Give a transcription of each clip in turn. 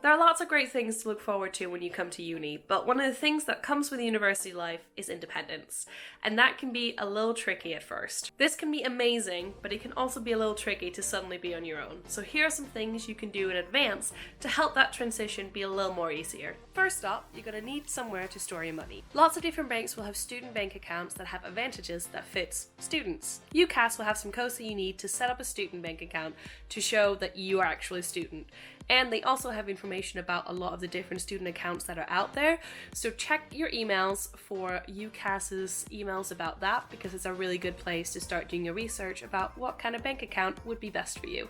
There are lots of great things to look forward to when you come to uni, but one of the things that comes with university life is independence, and that can be a little tricky at first. This can be amazing, but it can also be a little tricky to suddenly be on your own. So here are some things you can do in advance to help that transition be a little more easier. First up, you're going to need somewhere to store your money. Lots of different banks will have student bank accounts that have advantages that fits students. UCAS will have some codes that you need to set up a student bank account to show that you are actually a student. And they also have information about a lot of the different student accounts that are out there. So check your emails for UCAS's emails about that, because it's a really good place to start doing your research about what kind of bank account would be best for you.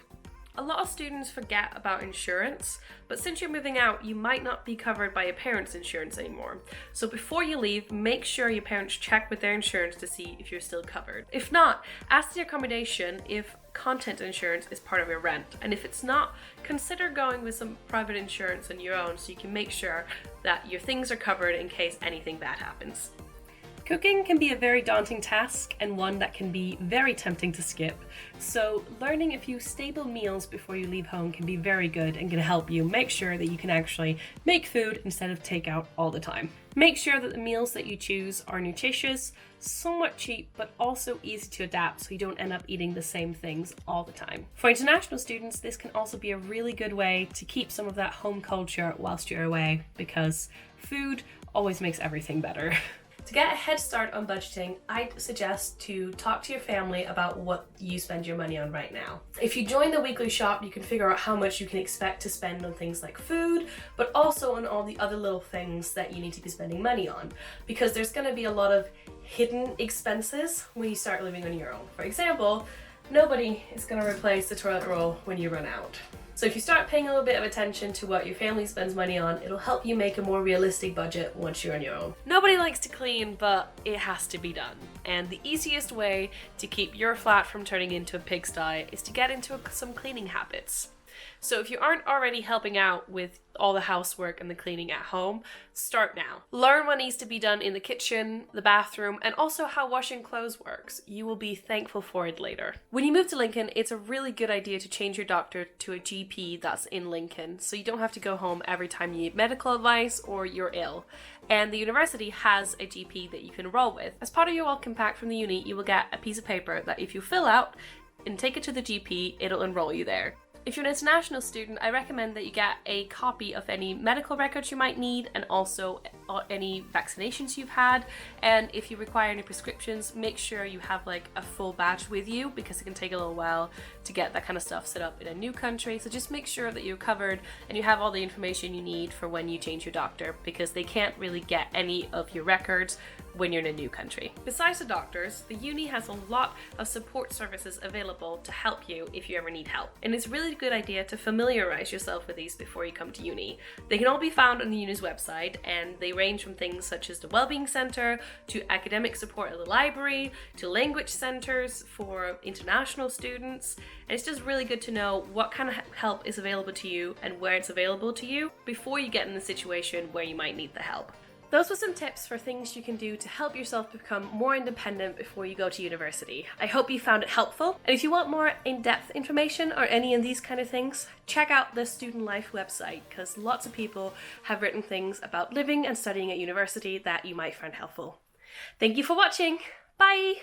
A lot of students forget about insurance, but since you're moving out, you might not be covered by your parents' insurance anymore. So before you leave, make sure your parents check with their insurance to see if you're still covered. If not, ask the accommodation if content insurance is part of your rent. And if it's not, consider going with some private insurance on your own so you can make sure that your things are covered in case anything bad happens. Cooking can be a very daunting task and one that can be very tempting to skip. So learning a few stable meals before you leave home can be very good and can help you make sure that you can actually make food instead of takeout all the time. Make sure that the meals that you choose are nutritious, somewhat cheap, but also easy to adapt so you don't end up eating the same things all the time. For international students, this can also be a really good way to keep some of that home culture whilst you're away, because food always makes everything better. To get a head start on budgeting, I'd suggest to talk to your family about what you spend your money on right now. If you join the weekly shop, you can figure out how much you can expect to spend on things like food, but also on all the other little things that you need to be spending money on, because there's going to be a lot of hidden expenses when you start living on your own. For example, nobody is going to replace the toilet roll when you run out. So if you start paying a little bit of attention to what your family spends money on, it'll help you make a more realistic budget once you're on your own. Nobody likes to clean, but it has to be done. And the easiest way to keep your flat from turning into a pigsty is to get into some cleaning habits. So if you aren't already helping out with all the housework and the cleaning at home, start now. Learn what needs to be done in the kitchen, the bathroom, and also how washing clothes works. You will be thankful for it later. When you move to Lincoln, it's a really good idea to change your doctor to a GP that's in Lincoln, so you don't have to go home every time you need medical advice or you're ill. And the university has a GP that you can enroll with. As part of your welcome pack from the uni, you will get a piece of paper that if you fill out and take it to the GP, it'll enroll you there. If you're an international student, I recommend that you get a copy of any medical records you might need, and also any vaccinations you've had. And if you require any prescriptions, make sure you have like a full badge with you, because it can take a little while to get that kind of stuff set up in a new country. So just make sure that you're covered and you have all the information you need for when you change your doctor, because they can't really get any of your records when you're in a new country. Besides the doctors, the uni has a lot of support services available to help you if you ever need help. And it's really a good idea to familiarize yourself with these before you come to uni. They can all be found on the uni's website, and they range from things such as the Wellbeing Center, to academic support at the library, to language centers for international students. And it's just really good to know what kind of help is available to you and where it's available to you before you get in the situation where you might need the help. Those were some tips for things you can do to help yourself become more independent before you go to university. I hope you found it helpful. And if you want more in-depth information or any of these kind of things, check out the Student Life website, because lots of people have written things about living and studying at university that you might find helpful. Thank you for watching. Bye!